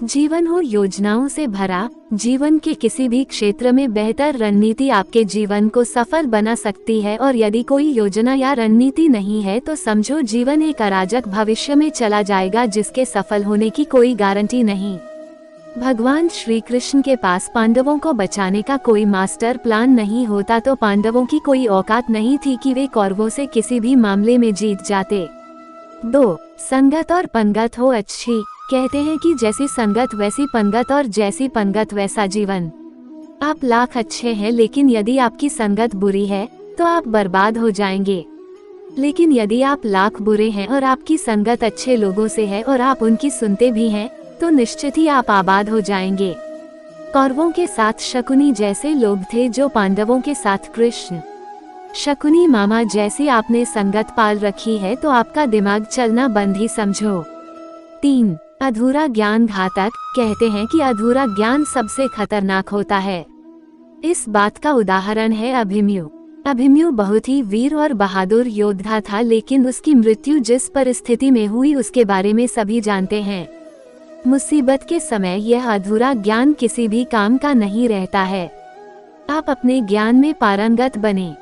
जीवन हो योजनाओं से भरा, जीवन के किसी भी क्षेत्र में बेहतर रणनीति आपके जीवन को सफल बना सकती है, और यदि कोई योजना या रणनीति नहीं है तो समझो जीवन एक अराजक भविष्य में चला जाएगा जिसके सफल होने की कोई गारंटी नहीं। भगवान श्री कृष्ण के पास पांडवों को बचाने का कोई मास्टर प्लान नहीं होता तो पांडवों की कोई औकात नहीं थी कि वे कौरवों से किसी भी मामले में जीत जाते। 2. संगत और पंगत हो अच्छी। कहते हैं कि जैसी संगत वैसी पंगत और जैसी पंगत वैसा जीवन। आप लाख अच्छे हैं लेकिन यदि आपकी संगत बुरी है तो आप बर्बाद हो जाएंगे। लेकिन यदि आप लाख बुरे हैं और आपकी संगत अच्छे लोगों से है और आप उनकी सुनते भी हैं तो निश्चित ही आप आबाद हो जाएंगे। कौरवों के साथ शकुनी जैसे लोग थे जो पांडवों के साथ कृष्ण। शकुनी मामा जैसी आपने संगत पाल रखी है तो आपका दिमाग चलना बंद ही समझो। 3. अधूरा ज्ञान घातक। कहते हैं कि अधूरा ज्ञान सबसे खतरनाक होता है। इस बात का उदाहरण है अभिमन्यु। अभिमन्यु बहुत ही वीर और बहादुर योद्धा था, लेकिन उसकी मृत्यु जिस परिस्थिति में हुई उसके बारे में सभी जानते हैं। मुसीबत के समय यह अधूरा ज्ञान किसी भी काम का नहीं रहता है। आप अपने ज्ञान में पारंगत बने।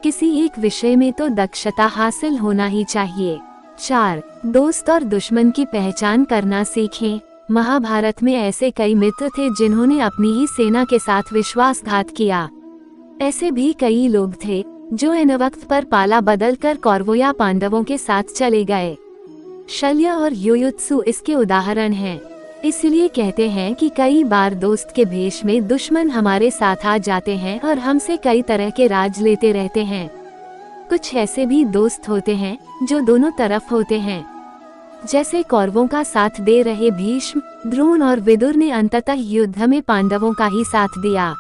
किसी एक विषय में तो दक्षता हासिल होना ही चाहिए। 4. दोस्त और दुश्मन की पहचान करना सीखें। महाभारत में ऐसे कई मित्र थे जिन्होंने अपनी ही सेना के साथ विश्वासघात किया। ऐसे भी कई लोग थे जो इन वक्त पर पाला बदल कर कौरवों या पांडवों के साथ चले गए। शल्य और युयुत्सु इसके उदाहरण हैं। इसलिए कहते हैं कि कई बार दोस्त के भेष में दुश्मन हमारे साथ आ जाते हैं और हमसे कई तरह के राज लेते रहते हैं। कुछ ऐसे भी दोस्त होते हैं जो दोनों तरफ होते हैं। जैसे कौरवों का साथ दे रहे भीष्म, द्रोण और विदुर ने अंततः युद्ध में पांडवों का ही साथ दिया।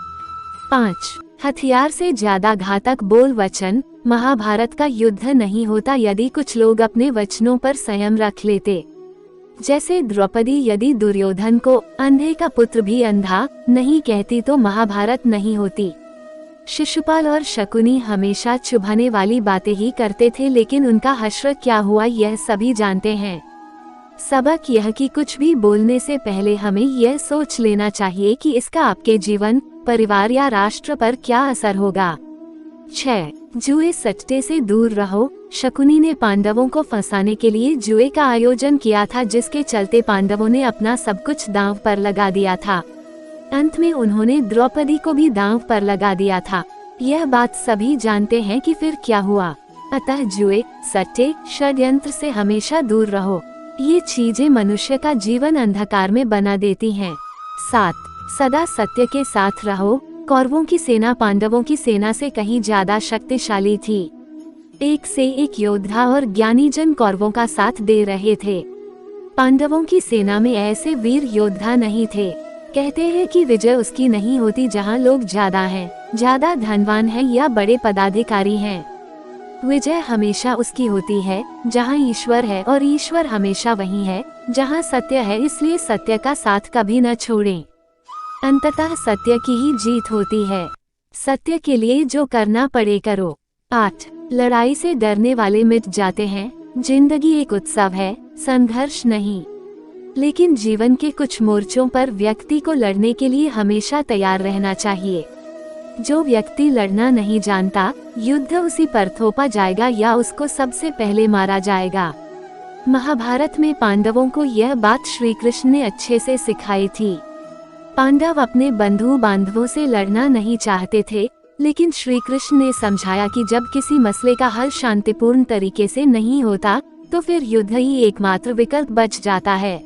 5. हथियार से ज्यादा घातक बोल वचन। महाभारत का युद्ध नहीं होता यदि कुछ लोग अपने वचनों पर संयम रख लेते। जैसे द्रौपदी यदि दुर्योधन को अंधे का पुत्र भी अंधा नहीं कहती तो महाभारत नहीं होती। शिशुपाल और शकुनी हमेशा चुभाने वाली बातें ही करते थे, लेकिन उनका हश्र क्या हुआ यह सभी जानते हैं। सबक यह कि कुछ भी बोलने से पहले हमें यह सोच लेना चाहिए कि इसका आपके जीवन, परिवार या राष्ट्र पर क्या असर होगा। 6. जुए सट्टे से दूर रहो। शकुनी ने पांडवों को फंसाने के लिए जुए का आयोजन किया था, जिसके चलते पांडवों ने अपना सब कुछ दांव पर लगा दिया था। अंत में उन्होंने द्रौपदी को भी दांव पर लगा दिया था। यह बात सभी जानते हैं कि फिर क्या हुआ। अतः जुए, सट्टे, षड्यंत्र से हमेशा दूर रहो। ये चीजें मनुष्य का जीवन अंधकार में बना देती हैं। 7. सदा सत्य के साथ रहो। कौरवों की सेना पांडवों की सेना से कहीं ज्यादा शक्तिशाली थी। एक से एक योद्धा और ज्ञानी जन कौरवों का साथ दे रहे थे। पांडवों की सेना में ऐसे वीर योद्धा नहीं थे। कहते हैं कि विजय उसकी नहीं होती जहां लोग ज्यादा हैं, ज्यादा धनवान हैं या बड़े पदाधिकारी हैं। विजय हमेशा उसकी होती है जहां ईश्वर है, और ईश्वर हमेशा वही है जहां सत्य है। इसलिए सत्य का साथ कभी न छोड़ें। अंततः सत्य की ही जीत होती है। सत्य के लिए जो करना पड़े करो। 8. लड़ाई से डरने वाले मिट जाते हैं। जिंदगी एक उत्सव है, संघर्ष नहीं। लेकिन जीवन के कुछ मोर्चों पर व्यक्ति को लड़ने के लिए हमेशा तैयार रहना चाहिए। जो व्यक्ति लड़ना नहीं जानता, युद्ध उसी पर थोपा जाएगा या उसको सबसे पहले मारा जाएगा। महाभारत में पांडवों को यह बात श्री कृष्ण ने अच्छे से सिखाई थी। पांडव अपने बंधु बांधवों से लड़ना नहीं चाहते थे, लेकिन श्री कृष्ण ने समझाया कि जब किसी मसले का हल शांतिपूर्ण तरीके से नहीं होता तो फिर युद्ध ही एकमात्र विकल्प बच जाता है।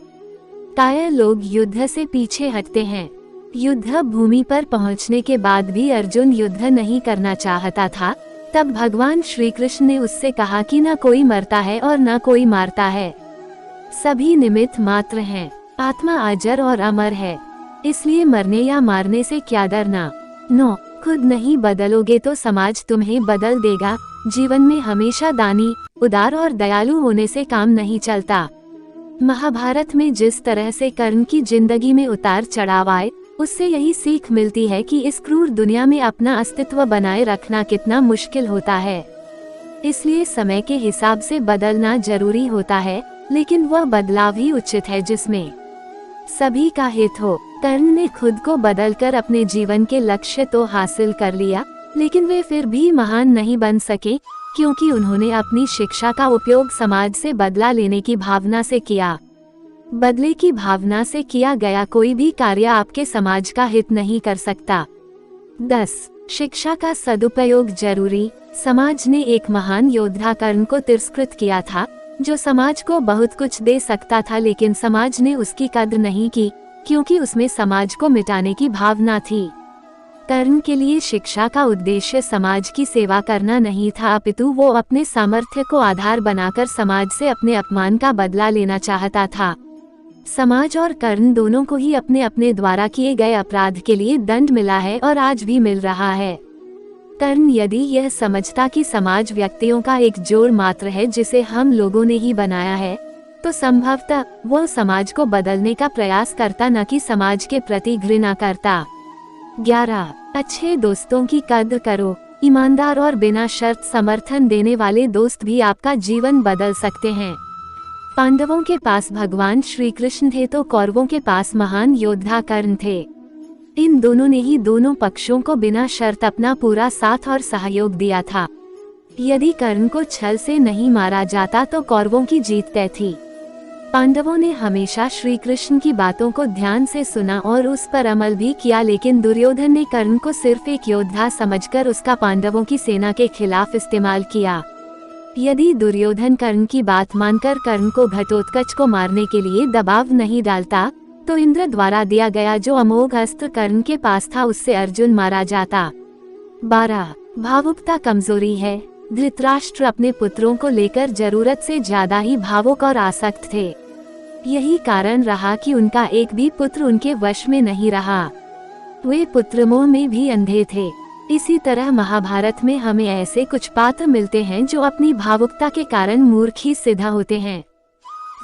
कायर लोग युद्ध से पीछे हटते हैं। युद्ध भूमि पर पहुंचने के बाद भी अर्जुन युद्ध नहीं करना चाहता था। तब भगवान श्री कृष्ण ने उससे कहा कि न कोई मरता है और न कोई मारता है, सभी निमित्त मात्र हैं। आत्मा अजर और अमर है, इसलिए मरने या मारने से क्या डरना। 9. खुद नहीं बदलोगे तो समाज तुम्हें बदल देगा। जीवन में हमेशा दानी, उदार और दयालु होने से काम नहीं चलता। महाभारत में जिस तरह से कर्ण की जिंदगी में उतार चढ़ाव आए, उससे यही सीख मिलती है कि इस क्रूर दुनिया में अपना अस्तित्व बनाए रखना कितना मुश्किल होता है। इसलिए समय के हिसाब से बदलना जरूरी होता है, लेकिन वह बदलाव ही उचित है जिसमें सभी का हित हो। कर्ण ने खुद को बदलकर अपने जीवन के लक्ष्य तो हासिल कर लिया, लेकिन वे फिर भी महान नहीं बन सके, क्योंकि उन्होंने अपनी शिक्षा का उपयोग समाज से बदला लेने की भावना से किया। बदले की भावना से किया गया कोई भी कार्य आपके समाज का हित नहीं कर सकता। 10. शिक्षा का सदुपयोग जरूरी। समाज ने एक महान योद्धा कर्ण को तिरस्कृत किया था, जो समाज को बहुत कुछ दे सकता था, लेकिन समाज ने उसकी कद्र नहीं की, क्योंकि उसमें समाज को मिटाने की भावना थी। कर्ण के लिए शिक्षा का उद्देश्य समाज की सेवा करना नहीं था, अपितु वो अपने सामर्थ्य को आधार बनाकर समाज से अपने अपमान का बदला लेना चाहता था। समाज और कर्ण दोनों को ही अपने अपने द्वारा किए गए अपराध के लिए दंड मिला है और आज भी मिल रहा है। कर्ण यदि यह समझता कि समाज व्यक्तियों का एक जोड़ मात्र है जिसे हम लोगों ने ही बनाया है, तो संभवतः वो समाज को बदलने का प्रयास करता, न कि समाज के प्रति घृणा करता। 11. अच्छे दोस्तों की कद्र करो। ईमानदार और बिना शर्त समर्थन देने वाले दोस्त भी आपका जीवन बदल सकते हैं। पांडवों के पास भगवान श्री कृष्ण थे तो कौरवों के पास महान योद्धा कर्ण थे। इन दोनों ने ही दोनों पक्षों को बिना शर्त अपना पूरा साथ और सहयोग दिया था। यदि कर्ण को छल से नहीं मारा जाता तो कौरवों की जीत तय थी। पांडवों ने हमेशा श्री कृष्ण की बातों को ध्यान से सुना और उस पर अमल भी किया, लेकिन दुर्योधन ने कर्ण को सिर्फ एक योद्धा समझकर उसका पांडवों की सेना के खिलाफ इस्तेमाल किया। यदि दुर्योधन कर्ण की बात मानकर कर्ण को घटोत्कच को मारने के लिए दबाव नहीं डालता, तो इंद्र द्वारा दिया गया जो अमोघ अस्त्र कर्ण के पास था उससे अर्जुन मारा जाता। 12. भावुकता कमजोरी है। धृतराष्ट्र अपने पुत्रों को लेकर जरूरत से ज्यादा ही भावुक और आसक्त थे। यही कारण रहा कि उनका एक भी पुत्र उनके वश में नहीं रहा। वे पुत्रमोह में भी अंधे थे। इसी तरह महाभारत में हमें ऐसे कुछ पात्र मिलते हैं जो अपनी भावुकता के कारण मूर्ख ही सिद्ध होते हैं।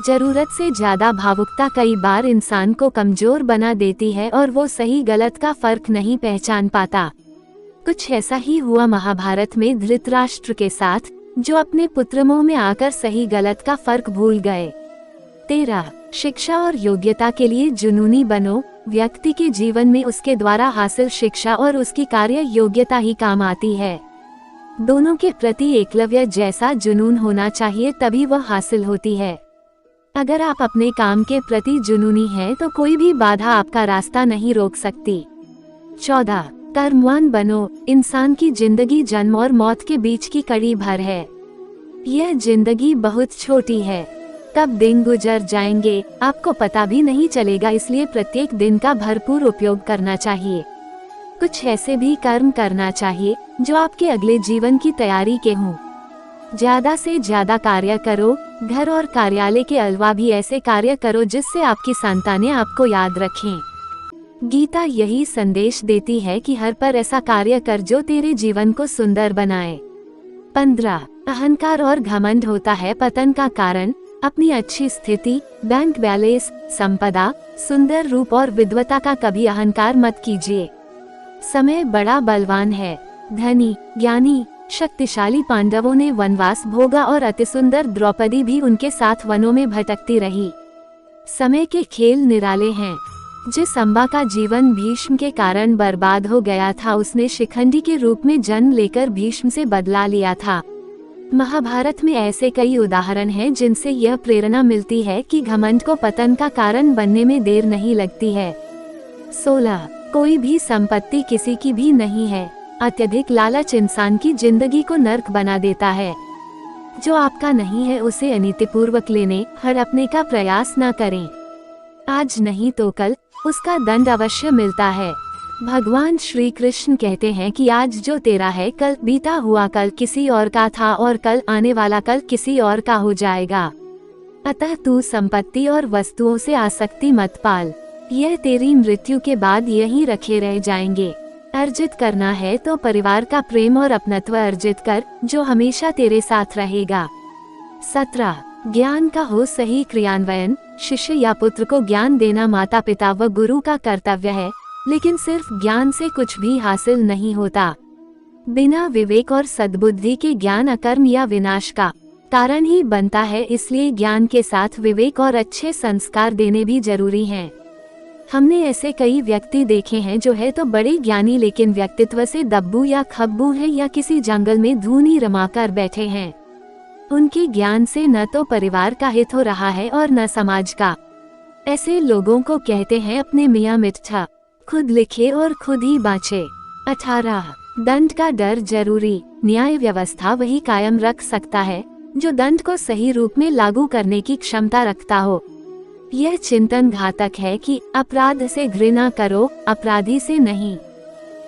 जरूरत से ज्यादा भावुकता कई बार इंसान को कमजोर बना देती है और वो सही गलत का फर्क नहीं पहचान पाता। कुछ ऐसा ही हुआ महाभारत में धृतराष्ट्र के साथ, जो अपने पुत्रमोह में आकर सही गलत का फर्क भूल गए। 13. शिक्षा और योग्यता के लिए जुनूनी बनो। व्यक्ति के जीवन में उसके द्वारा हासिल शिक्षा और उसकी कार्य योग्यता ही काम आती है। दोनों के प्रति एकलव्य जैसा जुनून होना चाहिए, तभी वह हासिल होती है। अगर आप अपने काम के प्रति जुनूनी हैं तो कोई भी बाधा आपका रास्ता नहीं रोक सकती। 14. कर्मवान बनो। इंसान की जिंदगी जन्म और मौत के बीच की कड़ी भर है। यह जिंदगी बहुत छोटी है, कब दिन गुजर जाएंगे आपको पता भी नहीं चलेगा, इसलिए प्रत्येक दिन का भरपूर उपयोग करना चाहिए। कुछ ऐसे भी कर्म करना चाहिए जो आपके अगले जीवन की तैयारी के हों। ज्यादा से ज्यादा कार्य करो। घर और कार्यालय के अलावा भी ऐसे कार्य करो जिससे आपकी संतानें आपको याद रखें। गीता यही संदेश देती है कि हर पर ऐसा कार्य कर जो तेरे जीवन को सुंदर बनाए। 15. अहंकार और घमंड होता है पतन का कारण। अपनी अच्छी स्थिति, बैंक बैलेंस, संपदा, सुंदर रूप और विद्वता का कभी अहंकार मत कीजिए। समय बड़ा बलवान है। धनी, ज्ञानी, शक्तिशाली पांडवों ने वनवास भोगा और अतिसुंदर द्रौपदी भी उनके साथ वनों में भटकती रही। समय के खेल निराले हैं। जिस अम्बा का जीवन भीष्म के कारण बर्बाद हो गया था, उसने शिखंडी के रूप में जन्म लेकर भीष्म से बदला लिया था। महाभारत में ऐसे कई उदाहरण हैं जिनसे यह प्रेरणा मिलती है कि घमंड को पतन का कारण बनने में देर नहीं लगती है। 16. कोई भी संपत्ति किसी की भी नहीं है। अत्यधिक लालच इंसान की जिंदगी को नर्क बना देता है। जो आपका नहीं है उसे अनीतिपूर्वक लेने, हड़पने का प्रयास न करें। आज नहीं तो कल उसका दंड अवश्य मिलता है। भगवान श्री कृष्ण कहते हैं कि आज जो तेरा है कल बीता हुआ कल किसी और का था और कल आने वाला कल किसी और का हो जाएगा। अतः तू संपत्ति और वस्तुओं से आसक्ति मत पाल, यह तेरी मृत्यु के बाद यहीं रखे रह जाएंगे। अर्जित करना है तो परिवार का प्रेम और अपनत्व अर्जित कर, जो हमेशा तेरे साथ रहेगा। 17. ज्ञान का हो सही क्रियान्वयन। शिष्य या पुत्र को ज्ञान देना माता पिता व गुरु का कर्तव्य है, लेकिन सिर्फ ज्ञान से कुछ भी हासिल नहीं होता। बिना विवेक और सद्बुद्धि के ज्ञान अकर्म या विनाश का कारण ही बनता है, इसलिए ज्ञान के साथ विवेक और अच्छे संस्कार देने भी जरूरी हैं। हमने ऐसे कई व्यक्ति देखे हैं जो है तो बड़े ज्ञानी लेकिन व्यक्तित्व से दब्बू या खब्बू है या किसी जंगल में धूनी रमाकर बैठे हैं। उनके ज्ञान से न तो परिवार का हित हो रहा है और न समाज का। ऐसे लोगों को कहते हैं अपने मियाँ मिठा, खुद लिखे और खुद ही बाँचे। 18 दंड का डर जरूरी। न्याय व्यवस्था वही कायम रख सकता है जो दंड को सही रूप में लागू करने की क्षमता रखता हो। यह चिंतन घातक है कि अपराध से घृणा करो, अपराधी से नहीं।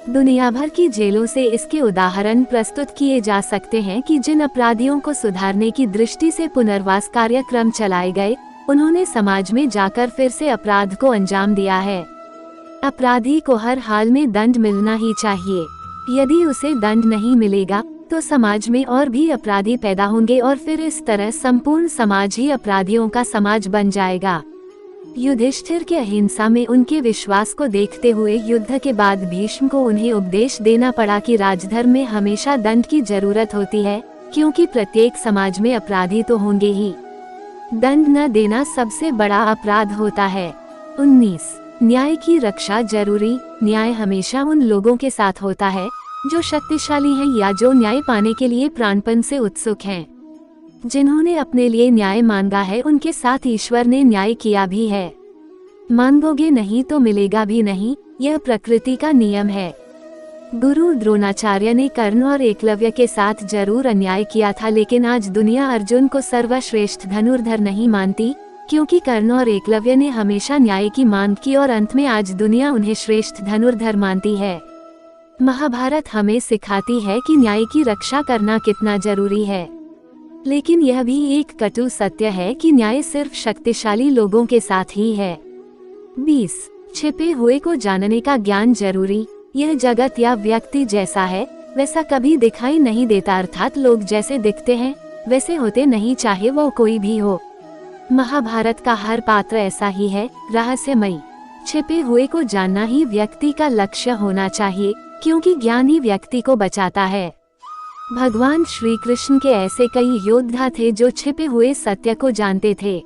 दुनिया भर की जेलों से इसके उदाहरण प्रस्तुत किए जा सकते हैं कि जिन अपराधियों को सुधारने की दृष्टि से पुनर्वास कार्यक्रम चलाए गए, उन्होंने समाज में जाकर फिर से अपराध को अंजाम दिया है। अपराधी को हर हाल में दंड मिलना ही चाहिए। यदि उसे दंड नहीं मिलेगा तो समाज में और भी अपराधी पैदा होंगे और फिर इस तरह संपूर्ण समाज ही अपराधियों का समाज बन जाएगा। युधिष्ठिर के अहिंसा में उनके विश्वास को देखते हुए युद्ध के बाद भीष्म को उन्हें उपदेश देना पड़ा कि राजधर्म में हमेशा दंड की जरूरत होती है, क्योंकि प्रत्येक समाज में अपराधी तो होंगे ही। दंड न देना सबसे बड़ा अपराध होता है। 19 न्याय की रक्षा जरूरी। न्याय हमेशा उन लोगों के साथ होता है जो शक्तिशाली हैं या जो न्याय पाने के लिए प्राणपण से उत्सुक हैं। जिन्होंने अपने लिए न्याय मांगा है उनके साथ ईश्वर ने न्याय किया भी है। मांगोगे नहीं तो मिलेगा भी नहीं, यह प्रकृति का नियम है। गुरु द्रोणाचार्य ने कर्ण और एकलव्य के साथ जरूर अन्याय किया था, लेकिन आज दुनिया अर्जुन को सर्वश्रेष्ठ धनुर्धर नहीं मानती, क्योंकि कर्ण और एकलव्य ने हमेशा न्याय की मांग की और अंत में आज दुनिया उन्हें श्रेष्ठ धनुर्धर मानती है। महाभारत हमें सिखाती है कि न्याय की रक्षा करना कितना जरूरी है, लेकिन यह भी एक कटु सत्य है कि न्याय सिर्फ शक्तिशाली लोगों के साथ ही है। 20 छिपे हुए को जानने का ज्ञान जरूरी। यह जगत या व्यक्ति जैसा है वैसा कभी दिखाई नहीं देता, अर्थात लोग जैसे दिखते हैं वैसे होते नहीं, चाहे वो कोई भी हो। महाभारत का हर पात्र ऐसा ही है, रहस्यमयी। छिपे हुए को जानना ही व्यक्ति का लक्ष्य होना चाहिए, क्योंकि ज्ञान ही व्यक्ति को बचाता है। भगवान श्री कृष्ण के ऐसे कई योद्धा थे जो छिपे हुए सत्य को जानते थे।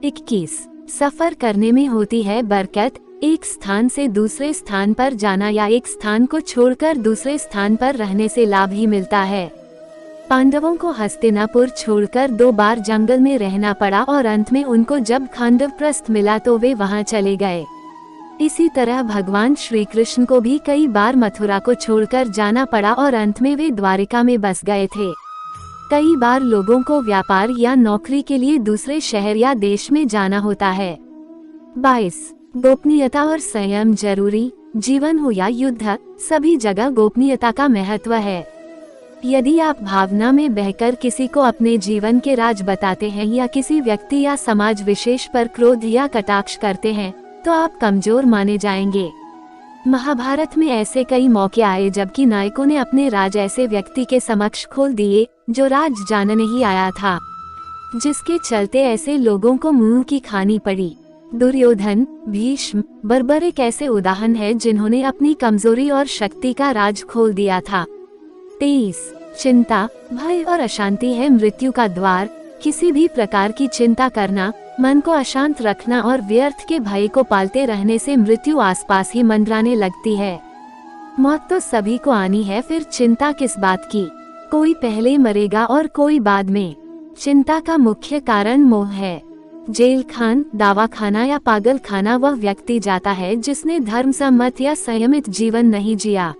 21 सफर करने में होती है बरकत। एक स्थान से दूसरे स्थान पर जाना या एक स्थान को छोड़कर दूसरे स्थान पर रहने से लाभ ही मिलता है। पांडवों को हस्तिनापुर छोड़कर 2 बार जंगल में रहना पड़ा और अंत में उनको जब खांडवप्रस्थ मिला तो वे वहां चले गए। इसी तरह भगवान श्री कृष्ण को भी कई बार मथुरा को छोड़कर जाना पड़ा और अंत में वे द्वारिका में बस गए थे। कई बार लोगों को व्यापार या नौकरी के लिए दूसरे शहर या देश में जाना होता है। 22 गोपनीयता और संयम जरूरी। जीवन हो या युद्ध, सभी जगह गोपनीयता का महत्व है। यदि आप भावना में बहकर किसी को अपने जीवन के राज बताते हैं या किसी व्यक्ति या समाज विशेष पर क्रोध या कटाक्ष करते हैं तो आप कमजोर माने जाएंगे। महाभारत में ऐसे कई मौके आए जबकि नायकों ने अपने राज ऐसे व्यक्ति के समक्ष खोल दिए जो राज जानने ही आया था, जिसके चलते ऐसे लोगों को मुंह की खानी पड़ी। दुर्योधन, भीष्म, बर्बर एक ऐसे उदाहरण है जिन्होंने अपनी कमजोरी और शक्ति का राज खोल दिया था। 23 चिंता, भय और अशांति है मृत्यु का द्वार। किसी भी प्रकार की चिंता करना, मन को अशांत रखना और व्यर्थ के भय को पालते रहने से मृत्यु आसपास ही मंडराने लगती है। मौत तो सभी को आनी है, फिर चिंता किस बात की। कोई पहले मरेगा और कोई बाद में। चिंता का मुख्य कारण मोह है। जेल खान, दावाखाना या पागल खाना वह व्यक्ति जाता है जिसने धर्म सम्मत या संयमित जीवन नहीं जिया,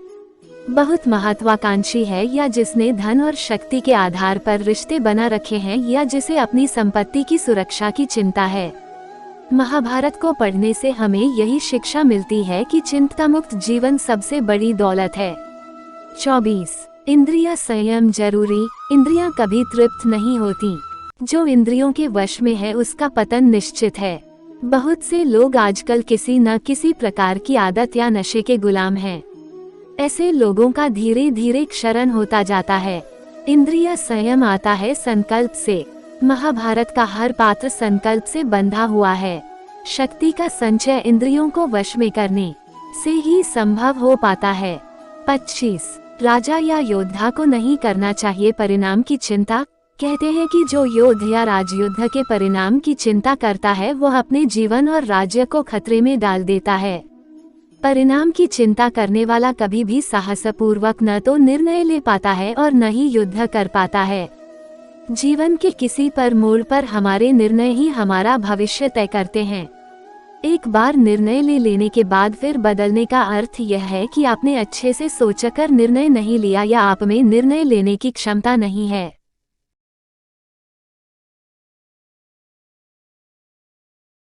बहुत महत्वाकांक्षी है या जिसने धन और शक्ति के आधार पर रिश्ते बना रखे हैं या जिसे अपनी संपत्ति की सुरक्षा की चिंता है। महाभारत को पढ़ने से हमें यही शिक्षा मिलती है कि चिंता मुक्त जीवन सबसे बड़ी दौलत है। 24 इंद्रिय संयम जरूरी। इंद्रियां कभी तृप्त नहीं होती। जो इंद्रियों के वश में है उसका पतन निश्चित है। बहुत से लोग आजकल किसी न किसी प्रकार की आदत या नशे के गुलाम हैं। ऐसे लोगों का धीरे धीरे क्षरण होता जाता है। इंद्रिय संयम आता है संकल्प से। महाभारत का हर पात्र संकल्प से बंधा हुआ है। शक्ति का संचय इंद्रियों को वश में करने से ही संभव हो पाता है। 25 राजा या योद्धा को नहीं करना चाहिए परिणाम की चिंता, कहते हैं कि जो युद्ध या राजयुद्ध के परिणाम की चिंता करता है वह अपने जीवन और राज्य को खतरे में डाल देता है। परिणाम की चिंता करने वाला कभी भी साहसपूर्वक न तो निर्णय ले पाता है और न ही युद्ध कर पाता है। जीवन के किसी पर मोड़ पर हमारे निर्णय ही हमारा भविष्य तय करते हैं। एक बार निर्णय ले लेने के बाद फिर बदलने का अर्थ यह है कि आपने अच्छे से सोचकर निर्णय नहीं लिया या आप में निर्णय लेने की क्षमता नहीं है।